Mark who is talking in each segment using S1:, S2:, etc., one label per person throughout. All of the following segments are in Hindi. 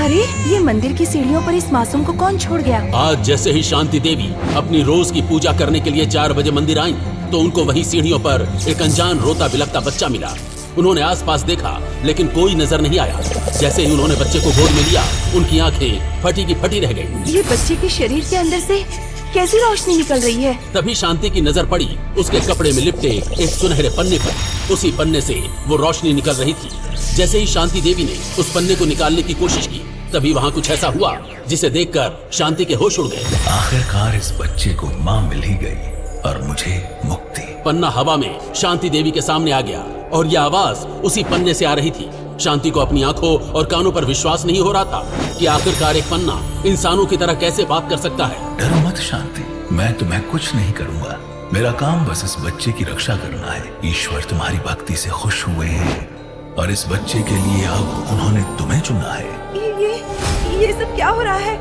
S1: अरे ये मंदिर की सीढ़ियों पर इस मासूम को कौन छोड़ गया?
S2: आज जैसे ही शांति देवी अपनी रोज की पूजा करने के लिए 4 बजे मंदिर आईं, तो उनको वही सीढ़ियों पर एक अनजान रोता बिलखता बच्चा मिला। उन्होंने आसपास देखा लेकिन कोई नजर नहीं आया। जैसे ही उन्होंने बच्चे को गोद में लिया, उनकी आंखें फटी की फटी रह गईं।
S1: ये बच्चे के शरीर के अंदर से कैसी रोशनी निकल रही है?
S2: तभी शांति की नजर पड़ी उसके कपड़े में लिपटे एक सुनहरे पन्ने पर। उसी पन्ने से वो रोशनी निकल रही थी। जैसे ही शांति देवी ने उस पन्ने को निकालने की कोशिश की, तभी वहाँ कुछ ऐसा हुआ जिसे देखकर शांति के होश उड़ गए।
S3: आखिरकार इस बच्चे को माँ मिल ही गई और मुझे मुक्ति।
S2: पन्ना हवा में शांति देवी के सामने आ गया और यह आवाज उसी पन्ने से आ रही थी। शांति को अपनी आंखों और कानों पर विश्वास नहीं हो रहा था कि आखिरकार एक पन्ना इंसानों की तरह कैसे बात कर सकता है।
S3: डरो मत शांति, मैं तुम्हें कुछ नहीं करूंगा। मेरा काम बस इस बच्चे की रक्षा करना है। ईश्वर तुम्हारी भक्ति से खुश हुए हैं और इस बच्चे के लिए अब उन्होंने तुम्हें चुना है।
S1: ये सब क्या हो रहा है?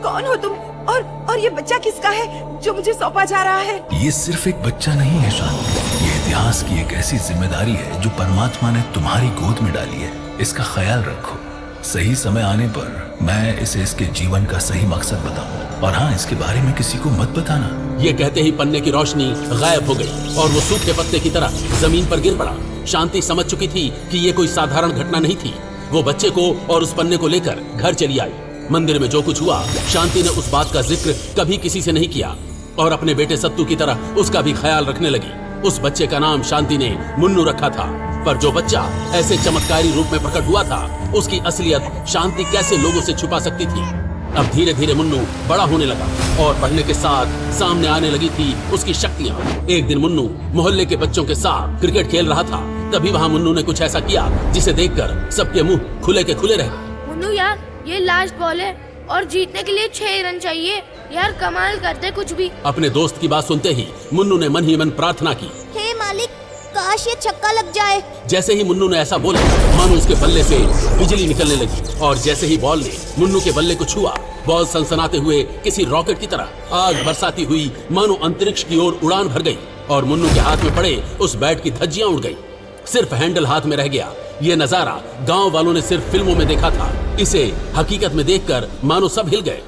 S1: कौन हो तुम? और ये बच्चा किसका है जो मुझे सौंपा जा रहा है?
S3: ये सिर्फ एक बच्चा नहीं है शांति, ये इतिहास की एक ऐसी जिम्मेदारी है जो परमात्मा ने तुम्हारी गोद में डाली है। इसका ख्याल रखो। सही समय आने पर मैं इसे इसके जीवन का सही मकसद बताऊंगा। और हाँ, इसके बारे में किसी को मत बताना।
S2: ये कहते ही पन्ने की रोशनी गायब हो गई और वो सूखे पत्ते की तरह जमीन पर गिर पड़ा। शांति समझ चुकी थी कि ये कोई साधारण घटना नहीं थी। वो बच्चे को और उस पन्ने को लेकर घर चली आई। मंदिर में जो कुछ हुआ, शांति ने उस बात का जिक्र कभी किसी से नहीं किया और अपने बेटे सत्तू की तरह उसका भी ख्याल रखने लगी। उस बच्चे का नाम शांति ने मुन्नू रखा था। पर जो बच्चा ऐसे चमत्कारी रूप में प्रकट हुआ था, उसकी असलियत शांति कैसे लोगों से छुपा सकती थी? अब धीरे धीरे मुन्नू बड़ा होने लगा और पढ़ने के साथ सामने आने लगी थी उसकी शक्तियाँ। एक दिन मुन्नू मोहल्ले के बच्चों के साथ क्रिकेट खेल रहा था। तभी वहाँ मुन्नू ने कुछ ऐसा किया जिसे देखकर सबके मुंह खुले के खुले रहे।
S4: मुन्नू यार, ये लास्ट बॉल है और जीतने के लिए 6 रन चाहिए। यार कमाल करते कुछ भी।
S2: अपने दोस्त की बात सुनते ही मुन्नू ने मन ही मन प्रार्थना की,
S5: हे मालिक, काश ये छक्का लग जाए।
S2: जैसे ही मुन्नू ने ऐसा बोला, मानो उसके बल्ले से बिजली निकलने लगी और जैसे ही बॉल ने मुन्नू के बल्ले को छुआ, बॉल सनसनाते हुए किसी रॉकेट की तरह आग बरसाती हुई मानो अंतरिक्ष की ओर उड़ान भर गई और मुन्नू के हाथ में पड़े उस बैट की धज्जियां उड़ गई। सिर्फ हैंडल हाथ में रह गया। ये नजारा गांव वालों ने सिर्फ फिल्मों में देखा था। इसे हकीकत में देखकर मानो सब हिल गए।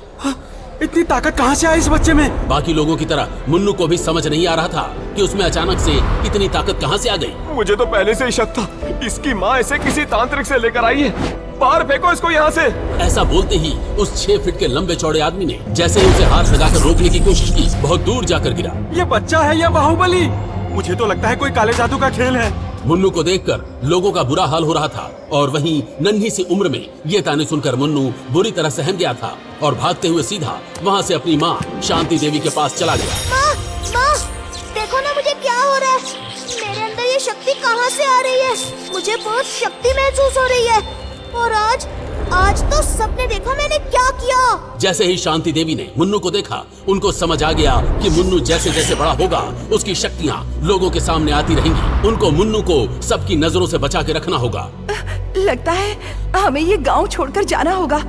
S6: इतनी ताकत कहाँ से आई इस बच्चे में?
S2: बाकी लोगों की तरह मुन्नू को भी समझ नहीं आ रहा था कि उसमें अचानक से इतनी ताकत कहाँ से आ गई।
S6: मुझे तो पहले से ही शक था, इसकी माँ इसे किसी तांत्रिक से लेकर आई है। बाहर फेंको इसको यहाँ से।
S2: ऐसा बोलते ही उस 6 फीट के लंबे चौड़े आदमी ने जैसे ही उसे हाथ लगाकर रोकने की कोशिश की, बहुत दूर जाकर गिरा।
S6: ये बच्चा है या बाहुबली? मुझे तो लगता है कोई काले जादू का खेल है।
S2: मुन्नू को देखकर लोगों का बुरा हाल हो रहा था और वहीं नन्ही सी उम्र में ये ताने सुनकर मुन्नू बुरी तरह सहम गया था और भागते हुए सीधा वहाँ से अपनी माँ शांति देवी के पास चला गया।
S5: माँ, माँ, देखो ना मुझे क्या हो रहा है। मेरे अंदर ये शक्ति कहाँ से आ रही है? मुझे बहुत शक्ति महसूस हो रही है। और आज तो सबने देखा मैंने क्या किया।
S2: जैसे ही शांति देवी ने मुन्नू को देखा, उनको समझ आ गया कि मुन्नू जैसे जैसे बड़ा होगा, उसकी शक्तियाँ लोगों के सामने आती रहेंगी। उनको मुन्नू को सबकी नजरों से बचा के रखना होगा।
S1: लगता है हमें ये गांव छोड़कर जाना होगा।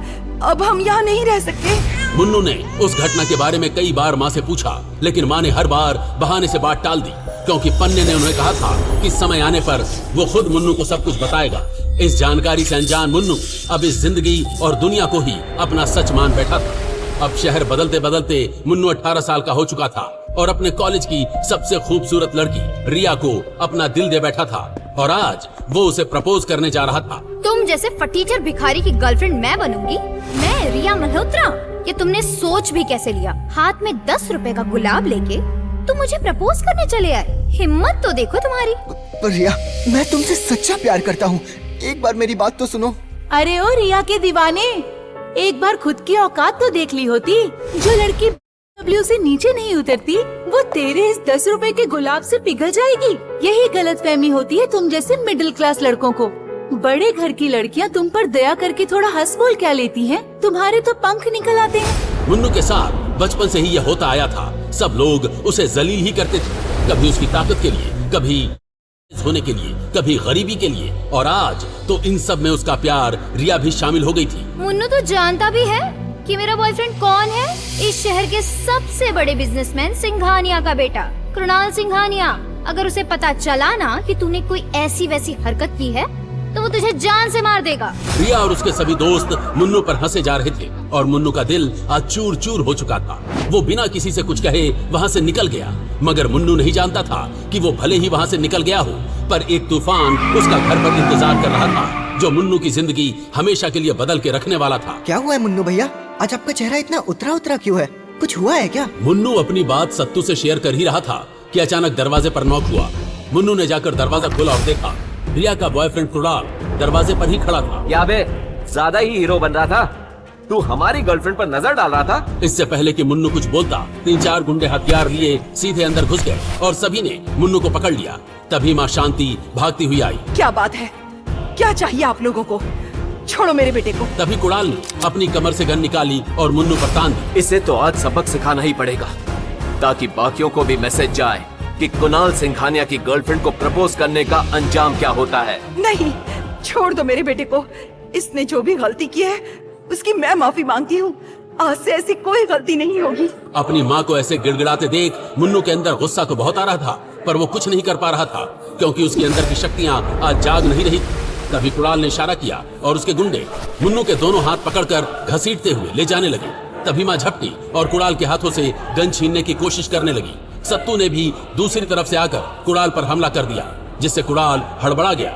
S1: अब हम यहाँ नहीं रह सकते।
S2: मुन्नू ने उस घटना के बारे में कई बार माँ से पूछा, लेकिन माँ ने हर बार बहाने से बात टाल दी, क्योंकि पन्ने ने उन्हें कहा था कि समय आने पर वो खुद मुन्नू को सब कुछ बताएगा। इस जानकारी से अनजान मुन्नू अब इस जिंदगी और दुनिया को ही अपना सच मान बैठा था। अब शहर बदलते बदलते मुन्नू 18 साल का हो चुका था और अपने कॉलेज की सबसे खूबसूरत लड़की रिया को अपना दिल दे बैठा था और आज वो उसे प्रपोज करने जा रहा था।
S4: तुम जैसे फटीचर भिखारी की गर्लफ्रेंड मैं बनूंगी? मैं रिया मल्होत्रा? ये तुमने सोच भी कैसे लिया? हाथ में 10 रुपए का गुलाब लेके तुम मुझे प्रपोज करने चले आए। हिम्मत तो देखो तुम्हारी।
S7: पर रिया, मैं तुमसे सच्चा प्यार करता हूँ। एक बार मेरी बात तो सुनो।
S1: अरे ओ रिया के दीवाने, एक बार खुद की औकात तो देख ली होती। जो लड़की BMW से नीचे नहीं उतरती, वो तेरे इस 10 रुपए के गुलाब से पिघल जाएगी। यही गलतफहमी होती है तुम जैसे मिडिल क्लास लड़कों को। बड़े घर की लड़कियां तुम पर दया करके थोड़ा हंस बोल क्या लेती हैं? तुम्हारे तो पंख निकल आते हैं।
S2: मुन्नू के साथ बचपन से ही यह होता आया था। सब लोग उसे जलील ही करते थे, कभी उसकी ताकत के लिए, कभी होने के लिए, कभी गरीबी के लिए, और आज तो इन सब में उसका प्यार रिया भी शामिल हो गई थी।
S4: मुन्नू तो जानता भी है कि मेरा बॉयफ्रेंड कौन है? इस शहर के सबसे बड़े बिजनेसमैन सिंघानिया का बेटा, कृणाल सिंघानिया। अगर उसे पता चला ना कि तूने कोई ऐसी वैसी हरकत की है, तो वो तुझे जान से मार देगा।
S2: रिया और उसके सभी दोस्त मुन्नू पर हंसे जा रहे थे और मुन्नू का दिल आज चूर चूर हो चुका था। वो बिना किसी से कुछ कहे वहाँ से निकल गया, मगर मुन्नू नहीं जानता था कि वो भले ही वहाँ से निकल गया हो, पर एक तूफान उसका घर पर इंतजार कर रहा था, जो मुन्नू की जिंदगी हमेशा के लिए बदल के रखने वाला था।
S7: क्या हुआ है मुन्नू भैया? आज आपका चेहरा इतना उतरा उतरा क्यों है? कुछ हुआ है क्या?
S2: मुन्नू अपनी बात सत्तू से शेयर कर ही रहा था कि अचानक दरवाजे पर नॉक हुआ। मुन्नू ने जाकर दरवाजा खोला और देखा रिया का बॉयफ्रेंड कुणाल दरवाजे पर ही खड़ा था।
S6: क्या बे, ज्यादा ही हीरो बन रहा था? तू हमारी गर्लफ्रेंड पर नजर डाल रहा था?
S2: इससे पहले कि मुन्नू कुछ बोलता, 3-4 गुंडे हथियार लिए सीधे अंदर घुस गए और सभी ने मुन्नू को पकड़ लिया। तभी माँ शांति भागती हुई आई।
S8: क्या बात है? क्या चाहिए आप लोगों को? छोड़ो मेरे बेटे को।
S2: तभी कुणाल ने अपनी कमर से गन निकाली और मुन्नू पर तान दी।
S6: इसे तो आज सबक सिखाना ही पड़ेगा, ताकि बाकियों को भी मैसेज जाए कि कुणाल सिंघानिया की गर्लफ्रेंड को प्रपोज करने का अंजाम क्या होता है।
S8: नहीं, छोड़ दो मेरे बेटे को। इसने जो भी गलती की है उसकी मैं माफी मांगती हूँ। आज से ऐसी कोई गलती नहीं होगी।
S2: अपनी माँ को ऐसे गिड़गिड़ाते देख मुन्नू के अंदर गुस्सा तो बहुत आ रहा था, पर वो कुछ नहीं कर पा रहा था क्योंकि उसके अंदर की शक्तियाँ आज जाग नहीं रही थी। तभी कुणाल ने इशारा किया और उसके गुंडे मुन्नू के दोनों हाथ पकड़कर घसीटते हुए ले जाने लगे। तभी माँ झपटी और कुणाल के हाथों से गन छीनने की कोशिश करने लगी। सत्तू ने भी दूसरी तरफ से आकर कुणाल पर हमला कर दिया, जिससे कुणाल हड़बड़ा गया।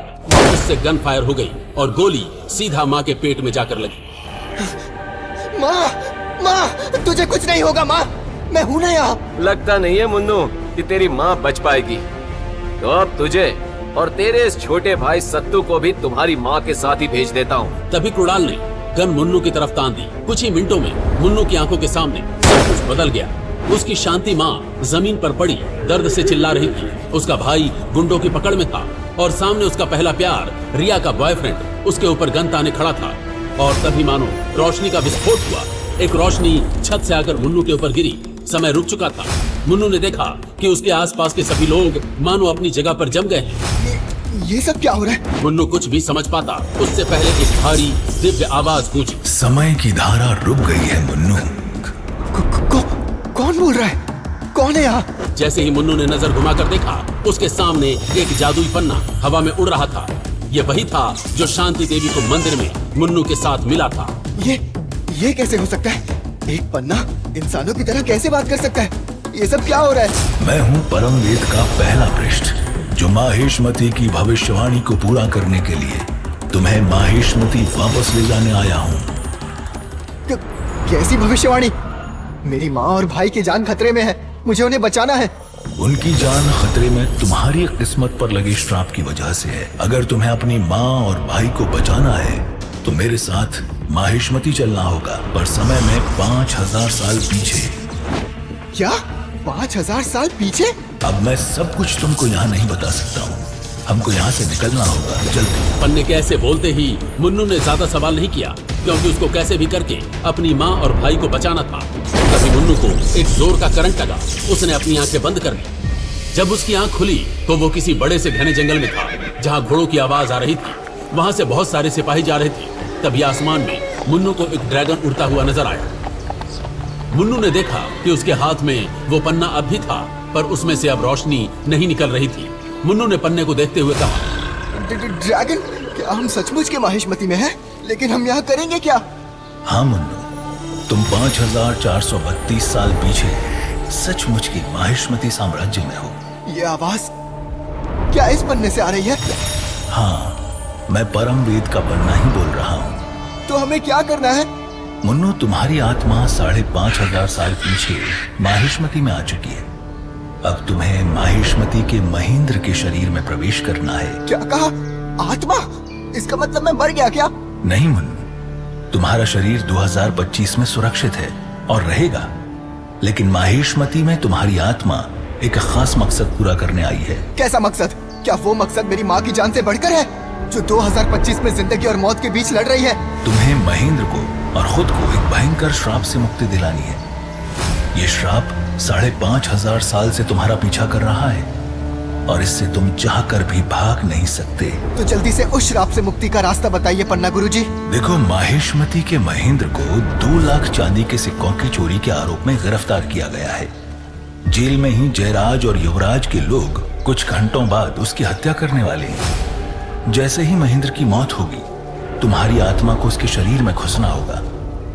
S2: उससे गन फायर हो गई और गोली सीधा माँ के पेट में जाकर लगी।
S7: माँ, माँ, तुझे कुछ नहीं होगा माँ, मैं हूँ ना यहाँ।
S6: लगता नहीं है मुन्नू कि तेरी माँ बच पाएगी, तो अब तुझे और तेरे इस छोटे भाई सत्तू को भी तुम्हारी माँ के साथ ही भेज देता हूँ।
S2: तभी कुणाल ने गन मुन्नू की तरफ तान दी। कुछ ही मिनटों में मुन्नू की आंखों के सामने सब कुछ बदल गया। उसकी शांति माँ जमीन पर पड़ी दर्द से चिल्ला रही थी। उसका भाई गुंडों की पकड़ में था और सामने उसका पहला प्यार रिया का बॉयफ्रेंड उसके ऊपर गन ताने खड़ा था। और तभी मानो रोशनी का विस्फोट हुआ। एक रोशनी छत से आकर मुन्नू के ऊपर गिरी। समय रुक चुका था। मुन्नू ने देखा कि उसके आसपास के सभी लोग मानो अपनी जगह पर जम गए हैं।
S7: ये सब क्या हो रहा है?
S2: मुन्नू कुछ भी समझ पाता उससे पहले एक भारी दिव्य आवाज गूंजी।
S3: समय की धारा रुक गई है मुन्नू।
S7: कौन बोल रहा है? कौन है यहाँ?
S2: जैसे ही मुन्नू ने नजर घुमाकर देखा, उसके सामने एक जादुई पन्ना हवा में उड़ रहा था। ये वही था जो शांति देवी को मंदिर में मुन्नू के साथ मिला था।
S7: ये कैसे हो सकता है? एक पन्ना इंसानों की तरह कैसे बात कर सकता है? ये सब क्या हो रहा है?
S3: मैं हूँ परम वेद का पहला पृष्ठ, जो माहेशमती की भविष्यवाणी को पूरा करने के लिए तुम्हें माहेशमती वापस ले जाने आया हूँ।
S7: कैसी भविष्यवाणी? मेरी माँ और भाई की जान खतरे में है, मुझे उन्हें बचाना है।
S3: उनकी जान खतरे में तुम्हारी किस्मत पर लगे श्राप की वजह से है। अगर तुम्हें अपनी माँ और भाई को बचाना है तो मेरे साथ माहेशमती चलना होगा, पर समय में 5000 साल पीछे।
S7: क्या? 5000 साल पीछे?
S3: अब मैं सब कुछ तुमको यहाँ नहीं बता सकता हूँ। हमको यहाँ से निकलना होगा जल्दी।
S2: पन्ने के ऐसे बोलते ही मुन्नू ने ज्यादा सवाल नहीं किया, क्योंकि उसको कैसे भी करके अपनी माँ और भाई को बचाना था। तभी मुन्नू को एक जोर का करंट लगा। उसने अपनी आंखें बंद कर ली। जब उसकी आंख खुली तो वो किसी बड़े से घने जंगल में था, जहाँ घोड़ों की आवाज आ रही थी। वहाँ से बहुत सारे सिपाही जा रहे थे। तभी आसमान में मुन्नू को एक ड्रैगन उड़ता हुआ नजर आया। मुन्नू ने देखा कि उसके हाथ में वो पन्ना अब भी था, पर उसमें से अब रोशनी नहीं निकल रही थी। मुन्नू ने पन्ने को देखते हुए कहा,
S7: ड्रैगन? क्या हम सचमुच के माहेशमती में हैं? लेकिन हम यहाँ करेंगे क्या?
S3: हाँ मुन्नू, तुम 5432 साल पीछे सचमुच की माहेशमती साम्राज्य में हो।
S7: ये आवाज क्या इस पन्ने से आ रही है?
S3: हाँ, मैं परम वेद का पन्ना ही बोल रहा हूँ।
S7: तो हमें क्या करना है?
S3: मुन्नू, तुम्हारी आत्मा 5500 साल पीछे माहेशमती में आ चुकी है। अब तुम्हें माहेशमती के महेंद्र के शरीर में प्रवेश करना है।
S7: क्या कहा? आत्मा? इसका मतलब मैं मर गया क्या?
S3: नहीं मुन्नू, तुम्हारा शरीर 2025 में सुरक्षित है और रहेगा, लेकिन माहेशमती में तुम्हारी आत्मा एक खास मकसद पूरा करने आई है।
S7: कैसा मकसद? क्या वो मकसद मेरी माँ की जान से बढ़कर है, जो 2025 में जिंदगी और मौत के बीच लड़ रही है?
S3: तुम्हें महेंद्र को और खुद को एक भयंकर श्राप से मुक्ति दिलानी है। ये श्राप 5500 साल से तुम्हारा पीछा कर रहा है और इससे तुम चाहकर भी भाग नहीं सकते।
S7: तो जल्दी से उस श्राप से मुक्ति का रास्ता बताइए पन्ना गुरुजी।
S3: देखो, माहेशमती के महेंद्र को 2 लाख चांदी के सिक्कों की चोरी के आरोप में गिरफ्तार किया गया है। जेल में ही जयराज और युवराज के लोग कुछ घंटों बाद उसकी हत्या करने वाले हैं। जैसे ही महेंद्र की मौत होगी, तुम्हारी आत्मा को उसके शरीर में घुसना होगा।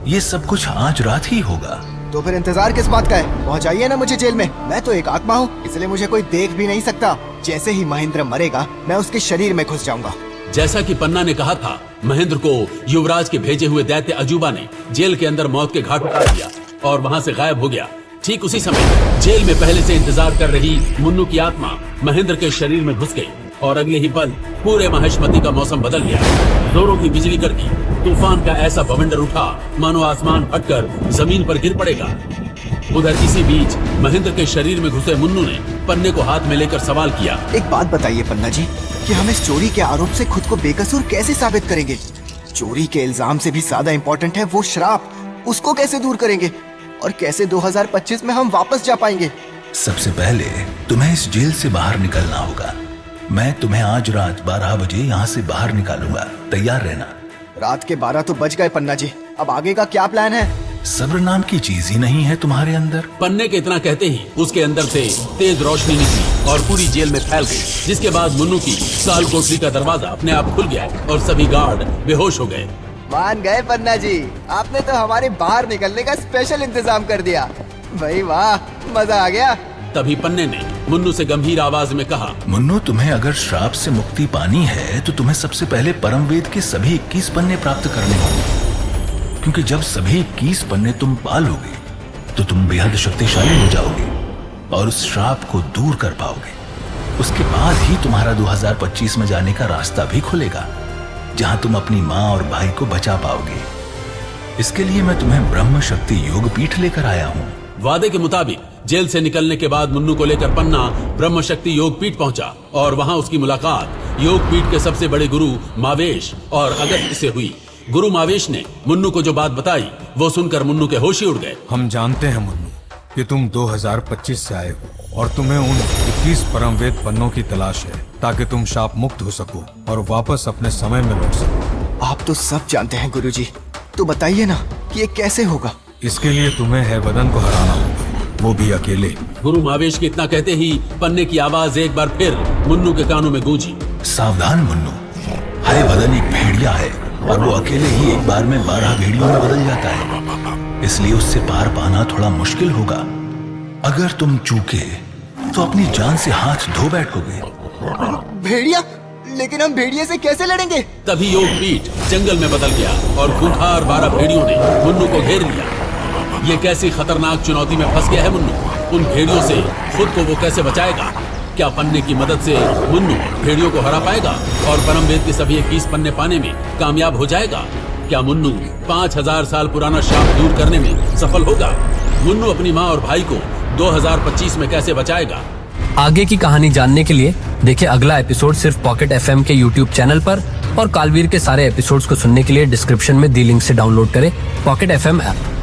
S3: ये सब कुछ आज रात ही होगा।
S7: तो फिर इंतजार किस बात का है? पहुंचाइए ना मुझे जेल में। मैं तो एक आत्मा हूँ, इसलिए मुझे कोई देख भी नहीं सकता। जैसे ही महेंद्र मरेगा, मैं उसके शरीर में घुस जाऊंगा।
S2: जैसा कि पन्ना ने कहा था, महेंद्र को युवराज के भेजे हुए दैत्य अजूबा ने जेल के अंदर मौत के घाट उतार दिया और वहां से गायब हो गया। ठीक उसी समय जेल में पहले से इंतजार कर रही मुन्नू की आत्मा महेंद्र के शरीर में घुस गई और अगले ही पल पूरे महेशमती का मौसम बदल गया। जोरों की बिजली कड़की, तूफान का ऐसा बवंडर उठा मानो आसमान फटकर जमीन पर गिर पड़ेगा। उधर इसी बीच महेंद्र के शरीर में घुसे मुन्नू ने पन्ने को हाथ में लेकर सवाल किया,
S7: एक बात बताइए पन्ना जी, कि हम इस चोरी के आरोप से खुद को बेकसूर कैसे साबित करेंगे? चोरी के इल्जाम से भी ज्यादा इम्पोर्टेंट है वो श्राप, उसको कैसे दूर करेंगे? और कैसे 2025 में हम वापस जा पाएंगे?
S3: सबसे पहले तुम्हें इस जेल से बाहर निकलना होगा। मैं तुम्हें आज रात 12 बजे यहाँ से बाहर निकालूंगा, तैयार रहना।
S7: रात के 12 तो बज गए पन्ना जी, अब आगे का क्या प्लान है?
S3: सब्र नाम की चीज ही नहीं है तुम्हारे अंदर?
S2: पन्ने के इतना कहते ही उसके अंदर से तेज रोशनी निकली और पूरी जेल में फैल गई, जिसके बाद मुन्नू की काल कोठरी का दरवाजा अपने आप खुल गया और सभी गार्ड बेहोश हो गए।
S7: मान गए पन्ना जी, आपने तो हमारे बाहर निकलने का स्पेशल इंतजाम कर दिया। भाई वाह, मजा आ गया।
S2: तभी पन्ने ने मुन्नू से गंभीर आवाज में कहा,
S3: मुन्नू, तुम्हें अगर श्राप से मुक्ति पानी है तो तुम्हें सबसे पहले परमवेद के सभी 21 पन्ने प्राप्त करने होंगे, क्योंकि जब सभी 21 पन्ने तुम पा लोगे तो तुम बेहद शक्तिशाली हो जाओगे और उस श्राप को दूर कर पाओगे। उसके बाद ही तुम्हारा 2025 में जाने का रास्ता भी खुलेगा, जहां तुम अपनी माँ और भाई को बचा पाओगे। इसके लिए मैं तुम्हें ब्रह्म शक्ति योग पीठ लेकर आया हूँ।
S2: वादे के मुताबिक जेल से निकलने के बाद मुन्नू को लेकर पन्ना ब्रह्म शक्ति योग पीठ पहुंचा और वहां उसकी मुलाकात योग पीठ के सबसे बड़े गुरु मावेश और अगस्त्य से हुई। गुरु मावेश ने मुन्नू को जो बात बताई वो सुनकर मुन्नू के होश ही उड़ गए।
S9: हम जानते हैं मुन्नू कि तुम 2025 से आए हो और तुम्हें उन 21 परमवेद पन्नों की तलाश है, ताकि तुम शाप मुक्त हो सको और वापस अपने समय में लौट सको।
S7: आप तो सब जानते हैं गुरुजी, तो बताइए ना कि ये कैसे होगा?
S9: इसके लिए तुम्हें हैवदन को हराना होगा, वो भी अकेले।
S2: गुरु मावेश के इतना कहते ही पन्ने की आवाज एक बार फिर मुन्नू के कानों में गूंजी।
S3: सावधान मुन्नू, हैवदन एक भेड़िया है और वो अकेले ही एक बार में 12 भेड़ियों में बदल जाता है, इसलिए उससे पार पाना थोड़ा मुश्किल होगा। अगर तुम चूके तो अपनी जान से हाथ धो बैठोगे।
S7: भेड़िया? लेकिन हम भेड़िए से कैसे लड़ेंगे?
S2: तभी योग पीठ जंगल में बदल गया और खूंखार 12 भेड़ियों ने मुन्नू को घेर लिया। ये कैसी खतरनाक चुनौती में फंस गया है मुन्नू। उन भेड़ियों से खुद को वो कैसे बचाएगा? क्या पन्ने की मदद से मुन्नू भेड़ियों को हरा पाएगा और परमवेद के सभी 21 पन्ने पाने में कामयाब हो जाएगा? क्या मुन्नू 5000 साल पुराना शाप दूर करने में सफल होगा? मुन्नू अपनी माँ और भाई को 2025 में कैसे बचाएगा?
S10: आगे की कहानी जानने के लिए देखिए अगला एपिसोड सिर्फ पॉकेट FM के YouTube चैनल पर, और कालवीर के सारे एपिसोड्स को सुनने के लिए डिस्क्रिप्शन में दी लिंक से डाउनलोड करें पॉकेट FM ऐप।